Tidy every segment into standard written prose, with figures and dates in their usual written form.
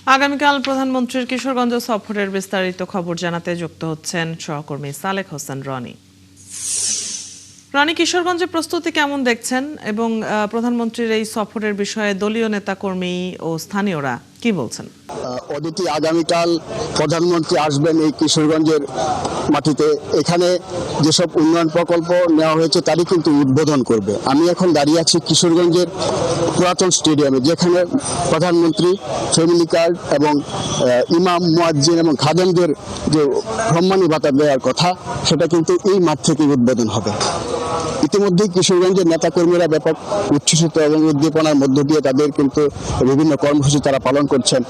আগামীকাল প্রধানমন্ত্রীর কিশোরগঞ্জ সফরের বিস্তারিত খবর জানাতে যুক্ত হচ্ছেন সহকর্মী সালেক হোসেন রনি। রনি, কিশোরগঞ্জের প্রস্তুতি কেমন দেখছেন এবং প্রধানমন্ত্রীর এই সফরের বিষয়ে দলীয় নেতাকর্মী ও স্থানীয়রা কি বলছেন? অদিতি, আগামীকাল প্রধানমন্ত্রী আসবেন এই কিশোরগঞ্জের মাটিতে। এখানে যেসব উন্নয়ন প্রকল্প নেওয়া হয়েছে তারই কিন্তু উদ্বোধন করবে। আমি এখন দাঁড়িয়ে আছি কিশোরগঞ্জের পুরাতন স্টেডিয়ামে, যেখানে প্রধানমন্ত্রী ফ্যামিলি কার্ড এবং ইমাম, মুয়াজ্জিন এবং খাদেমদের যে সম্মানী ভাতা দেওয়ার কথা, সেটা কিন্তু এই মাঠ থেকে উদ্বোধন হবে। ইতিমধ্যেই কিশোরগঞ্জের নেতাকর্মীরা ব্যাপক উচ্ছ্বসিত এবং উদ্দীপনার মধ্য দিয়ে তাদের কিন্তু বিভিন্ন কর্মসূচি তারা পালন করছেন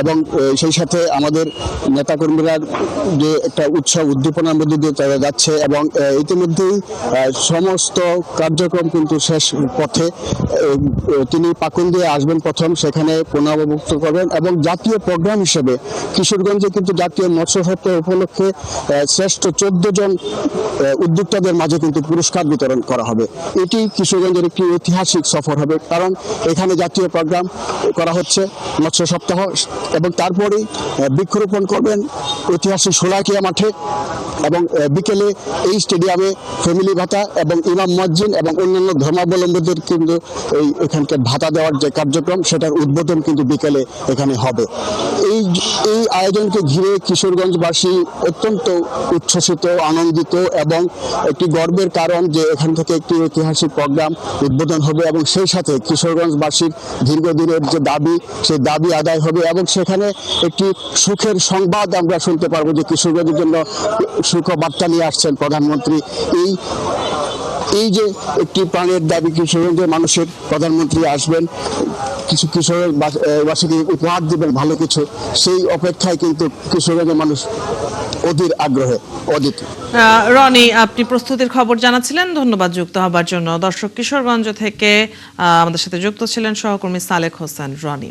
এবং সেই সাথে আমাদের নেতাকর্মীরা যে একটা উৎসব উদ্দীপনার মধ্যে দিয়ে তারা যাচ্ছে এবং ইতিমধ্যেই সমস্ত কার্যক্রম কিন্তু শেষ পথে। তিনি পাকুন দিয়ে আসবেন প্রথম, সেখানে পুনরাবৃত্ত করবেন এবং জাতীয় প্রোগ্রাম হিসেবে কিশোরগঞ্জে কিন্তু জাতীয় মৎস্য সপ্তাহ উপলক্ষে শ্রেষ্ঠ 14 জন উদ্যোক্তাদের মাঝে কিন্তু পুরস্কার বিতরণ করা হবে। এটি কিশোরগঞ্জের একটি ঐতিহাসিক সফর হবে, কারণ এখানে জাতীয় প্রোগ্রাম করা হচ্ছে মৎস্য সপ্তাহ এবং তারপরেই বৃক্ষরোপণ করবেন ঐতিহাসিক শোলাকিয়া মাঠে এবং বিকেলে এই স্টেডিয়ামে ফ্যামিলি ভাতা এবং ইমাম, মুয়াজ্জিন এবং অন্যান্য ধর্মাবলম্বীদের কিন্তু এখানকার ভাতা দেওয়ার যে কার্যক্রম, সেটার উদ্বোধন কিন্তু বিকেলে এখানে হবে। এই আয়োজনকে ঘিরে কিশোরগঞ্জবাসী অত্যন্ত উচ্ছ্বসিত, আনন্দিত এবং একটি গর্বের কারণ যে এখান থেকে একটি ঐতিহাসিক প্রোগ্রাম উদ্বোধন হবে এবং সেই সাথে কিশোরগঞ্জবাসীর দীর্ঘদিনের যে দাবি, সেই দাবি আদায় হবে এবং সেখানে একটি সুখের সংবাদ আমরা শুনতে পারবো যে কিশোরগঞ্জের জন্য সুখবার্তা নিয়ে আসছেন প্রধানমন্ত্রী। এই যে একটি প্রাণের দাবি কিশোরগঞ্জের মানুষের, প্রধানমন্ত্রী আসবেন, কিছু কিশোরবাসীকে উপহার দিবেন ভালো কিছু, সেই অপেক্ষায় কিন্তু কিশোরগঞ্জের মানুষ অধীর আগ্রহে। অদিতি, রনি, আপনি প্রস্তুতির খবর জানাচ্ছিলেন, ধন্যবাদ যুক্ত হবার জন্য। দর্শক, কিশোরগঞ্জ থেকে আমাদের সাথে যুক্ত ছিলেন সহকর্মী সালেক হোসেন রনি।